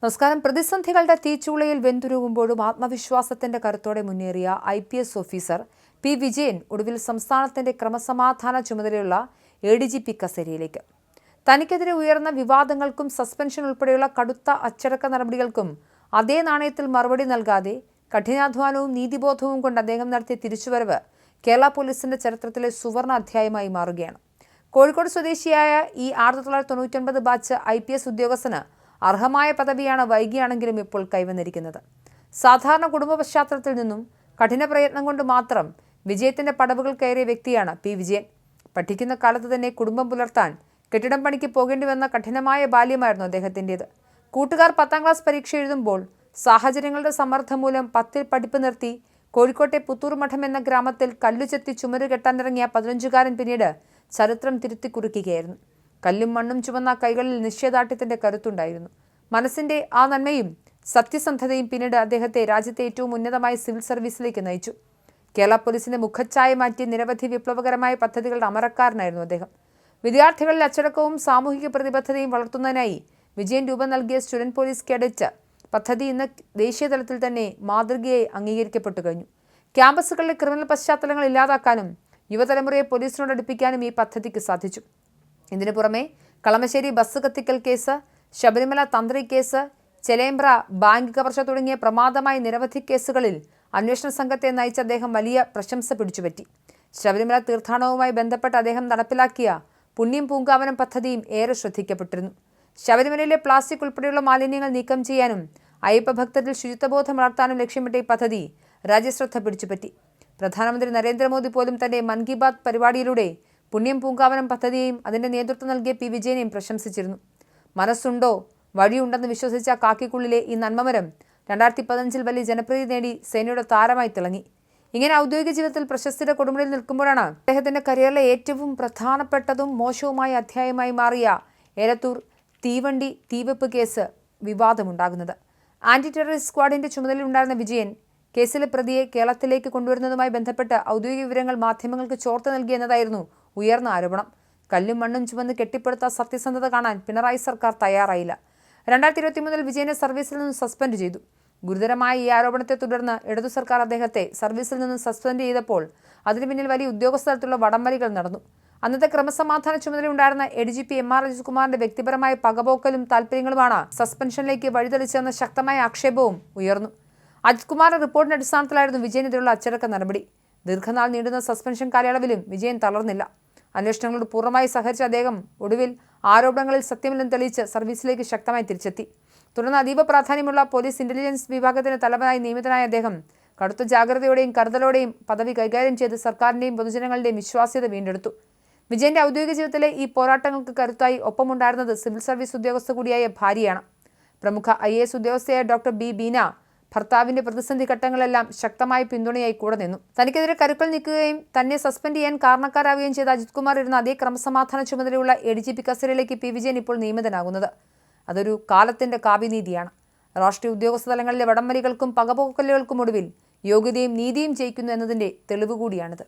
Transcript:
നമസ്കാരം. പ്രതിസന്ധികളുടെ തീച്ചൂളയിൽ വെന്തുരുകുമ്പോഴും ആത്മവിശ്വാസത്തിന്റെ കരുത്തോടെ മുന്നേറിയ IPS ഓഫീസർ പി വിജയൻ ഒടുവിൽ സംസ്ഥാനത്തിന്റെ ക്രമസമാധാന ചുമതലയുള്ള ADGP കസേരയിലേക്ക്. തനിക്കെതിരെ ഉയർന്ന വിവാദങ്ങൾക്കും സസ്പെൻഷൻ ഉൾപ്പെടെയുള്ള കടുത്ത അച്ചടക്ക നടപടികൾക്കും അതേ നാണയത്തിൽ മറുപടി നൽകാതെ കഠിനാധ്വാനവും നീതിബോധവും കൊണ്ട് അദ്ദേഹം നടത്തിയ തിരിച്ചുവരവ് കേരള പോലീസിന്റെ ചരിത്രത്തിലെ സുവർണ അധ്യായമായി മാറുകയാണ്. കോഴിക്കോട് സ്വദേശിയായ ഈ 1999 ബാച്ച് IPS ഉദ്യോഗസ്ഥന് അർഹമായ പദവിയാണ് വൈകിയാണെങ്കിലും ഇപ്പോൾ കൈവന്നിരിക്കുന്നത്. സാധാരണ കുടുംബ പശ്ചാത്തലത്തിൽ നിന്നും കഠിന പ്രയത്നം കൊണ്ട് മാത്രം വിജയത്തിന്റെ പടവുകൾ കയറിയ വ്യക്തിയാണ് പി വിജയൻ. പഠിക്കുന്ന കാലത്ത് തന്നെ കുടുംബം പുലർത്താൻ കെട്ടിടം പണിക്ക് പോകേണ്ടി വന്ന കഠിനമായ ബാല്യമായിരുന്നു അദ്ദേഹത്തിൻ്റേത്. കൂട്ടുകാർ 10ാം ക്ലാസ് പരീക്ഷ എഴുതുമ്പോൾ സാഹചര്യങ്ങളുടെ സമ്മർദ്ദം മൂലം 10ൽ പഠിപ്പ് നിർത്തി കോഴിക്കോട്ടെ പുത്തൂർ മഠം എന്ന ഗ്രാമത്തിൽ കല്ലുചെത്തി ചുമര് കെട്ടാനിറങ്ങിയ 15കാരൻ പിന്നീട് ചരിത്രം തിരുത്തിക്കുറിക്കുകയായിരുന്നു. കല്ലും മണ്ണും ചുമന്ന കൈകളിൽ നിശ്ചയദാർഢ്യത്തിന്റെ കരുത്തുണ്ടായിരുന്നു. മനസ്സിന്റെ ആ നന്മയും സത്യസന്ധതയും പിന്നീട് അദ്ദേഹത്തെ രാജ്യത്തെ ഏറ്റവും ഉന്നതമായ സിവിൽ സർവീസിലേക്ക് നയിച്ചു. കേരള പോലീസിന്റെ മുഖച്ഛായ മാറ്റിയ നിരവധി വിപ്ലവകരമായ പദ്ധതികളുടെ അമരക്കാരനായിരുന്നു അദ്ദേഹം. വിദ്യാർത്ഥികളിൽ അച്ചടക്കവും സാമൂഹിക പ്രതിബദ്ധതയും വളർത്തുന്നതിനായി വിജയൻ രൂപം നൽകിയ സ്റ്റുഡന്റ് പോലീസ് കേഡറ്റ് പദ്ധതി ഇന്ന് ദേശീയ തലത്തിൽ തന്നെ മാതൃകയായി അംഗീകരിക്കപ്പെട്ടു കഴിഞ്ഞു. ക്യാമ്പസുകളിലെ ക്രിമിനൽ പശ്ചാത്തലങ്ങൾ ഇല്ലാതാക്കാനും യുവതലമുറയെ പോലീസിനോട് അടുപ്പിക്കാനും ഈ പദ്ധതിക്ക് സാധിച്ചു. ഇതിനു പുറമെ കളമശ്ശേരി ബസ് കത്തിക്കൽ കേസ്, ശബരിമല തന്ത്രി കേസ്, ചെലേമ്പ്ര ബാങ്ക് കവർച്ച തുടങ്ങിയ പ്രമാദമായ നിരവധി കേസുകളിൽ അന്വേഷണ സംഘത്തെ നയിച്ച അദ്ദേഹം വലിയ പ്രശംസ പിടിച്ചുപറ്റി. ശബരിമല തീർത്ഥാടനവുമായി ബന്ധപ്പെട്ട് അദ്ദേഹം നടപ്പിലാക്കിയ പുണ്യം പൂങ്കാവനം പദ്ധതിയും ഏറെ ശ്രദ്ധിക്കപ്പെട്ടിരുന്നു. ശബരിമലയിലെ പ്ലാസ്റ്റിക് ഉൾപ്പെടെയുള്ള മാലിന്യങ്ങൾ നീക്കം ചെയ്യാനും അയ്യപ്പ ഭക്തരിൽ ശുചിത്വബോധം വളർത്താനും ലക്ഷ്യമിട്ട ഈ പദ്ധതി രാജ്യശ്രദ്ധ പിടിച്ചുപറ്റി. പ്രധാനമന്ത്രി നരേന്ദ്രമോദി പോലും തന്റെ മൻ കി ബാത് പരിപാടിയിലൂടെ പുണ്യം പൂങ്കാവനം പദ്ധതിയെയും അതിന്റെ നേതൃത്വം നൽകിയ പി വിജയനെയും പ്രശംസിച്ചിരുന്നു. മനസ്സുണ്ടോ വഴിയുണ്ടെന്ന് വിശ്വസിച്ച കാക്കിക്കുള്ളിലെ ഈ നന്മമരം 2015 വലിയ ജനപ്രീതി നേടി സേനയുടെ താരമായി തിളങ്ങി. ഇങ്ങനെ ഔദ്യോഗിക ജീവിതത്തിൽ പ്രശസ്തിയുടെ കൊടുമുടിയിൽ നിൽക്കുമ്പോഴാണ് അദ്ദേഹത്തിന്റെ കരിയറിലെ ഏറ്റവും പ്രധാനപ്പെട്ടതും മോശവുമായ അധ്യായമായി മാറിയ ഏലത്തൂർ തീവണ്ടി തീവെപ്പ് കേസ് വിവാദമുണ്ടാകുന്നത്. ആന്റി ടെററിസ്റ്റ് സ്ക്വാഡിന്റെ ചുമതലയുണ്ടായിരുന്ന വിജയൻ കേസിലെ പ്രതിയെ കേരളത്തിലേക്ക് കൊണ്ടുവരുന്നതുമായി ബന്ധപ്പെട്ട് ഔദ്യോഗിക വിവരങ്ങൾ മാധ്യമങ്ങൾക്ക് ചോർത്ത് നൽകി എന്നതായിരുന്നു ഉയർന്ന ആരോപണം. കല്ലും മണ്ണും ചുമന്ന് കെട്ടിപ്പടുത്ത സത്യസന്ധത കാണാൻ പിണറായി സർക്കാർ തയ്യാറായില്ല. 2023 വിജയനെ സർവീസിൽ നിന്ന് സസ്പെൻഡ് ചെയ്തു. ഗുരുതരമായ ഈ ആരോപണത്തെ തുടർന്ന് ഇടതു സർക്കാർ അദ്ദേഹത്തെ സർവീസിൽ നിന്ന് സസ്പെൻഡ് ചെയ്തപ്പോൾ അതിനു പിന്നിൽ വലിയ ഉദ്യോഗസ്ഥ തലത്തിലുള്ള വടംവലികൾ നടന്നു. അന്നത്തെ ക്രമസമാധാന ചുമതലയുണ്ടായിരുന്ന ADGP MR അജിത് കുമാറിന്റെ വ്യക്തിപരമായ പകപോക്കലും താല്പര്യങ്ങളുമാണ് സസ്പെൻഷനിലേക്ക് വഴിതെളിച്ചെന്ന ശക്തമായ ആക്ഷേപവും ഉയർന്നു. അജിത് കുമാറിന്റെ റിപ്പോർട്ടിന്റെ അടിസ്ഥാനത്തിലായിരുന്നു വിജയനെതിരെയുള്ള അച്ചടക്ക നടപടി. ദീർഘനാൾ നീണ്ടുന്ന സസ്പെൻഷൻ കാലയളവിലും വിജയൻ തളർന്നില്ല. അന്വേഷണങ്ങളോട് പൂർണ്ണമായി സഹകരിച്ച അദ്ദേഹം ഒടുവിൽ ആരോപണങ്ങളിൽ സത്യമില്ലെന്ന് തെളിയിച്ച് സർവീസിലേക്ക് ശക്തമായി തിരിച്ചെത്തി. തുടർന്ന് അതീവ പ്രാധാന്യമുള്ള പോലീസ് ഇന്റലിജൻസ് വിഭാഗത്തിന് തലവനായി നിയമിതനായ അദ്ദേഹം കടുത്ത ജാഗ്രതയോടെയും കരുതലോടെയും പദവി കൈകാര്യം ചെയ്ത് സർക്കാരിന്റെയും പൊതുജനങ്ങളുടെയും വിശ്വാസ്യത വീണ്ടെടുത്തു. വിജയന്റെ ഔദ്യോഗിക ജീവിതത്തിലെ ഈ പോരാട്ടങ്ങൾക്ക് കരുത്തായി ഒപ്പമുണ്ടായിരുന്നത് സിവിൽ സർവീസ് ഉദ്യോഗസ്ഥ കൂടിയായ ഭാര്യയാണ്. പ്രമുഖ IAS ഉദ്യോഗസ്ഥയായ ഡോക്ടർ B ബീന ഭർത്താവിന്റെ പ്രതിസന്ധി ഘട്ടങ്ങളെല്ലാം ശക്തമായ പിന്തുണയായി കൂടെ നിന്നു. തനിക്കെതിരെ കരുക്കൾ നീക്കുകയും തന്നെ സസ്പെൻഡ് ചെയ്യാൻ കാരണക്കാരാവുകയും ചെയ്ത അജിത് കുമാർ ഇരുന്ന അതേ ക്രമസമാധാന ചുമതലയുള്ള ADGP കസേരയിലേക്ക് പി വിജയൻ ഇപ്പോൾ നിയമിതനാകുന്നത് അതൊരു കാലത്തിന്റെ കാവ്യനീതിയാണ്. രാഷ്ട്രീയ ഉദ്യോഗസ്ഥ തലങ്ങളിലെ വടംവലികൾക്കും പകപോക്കലുകൾക്കും ഒടുവിൽ യോഗ്യതയും നീതിയും ജയിക്കുന്നു എന്നതിന്റെ തെളിവ് കൂടിയാണിത്.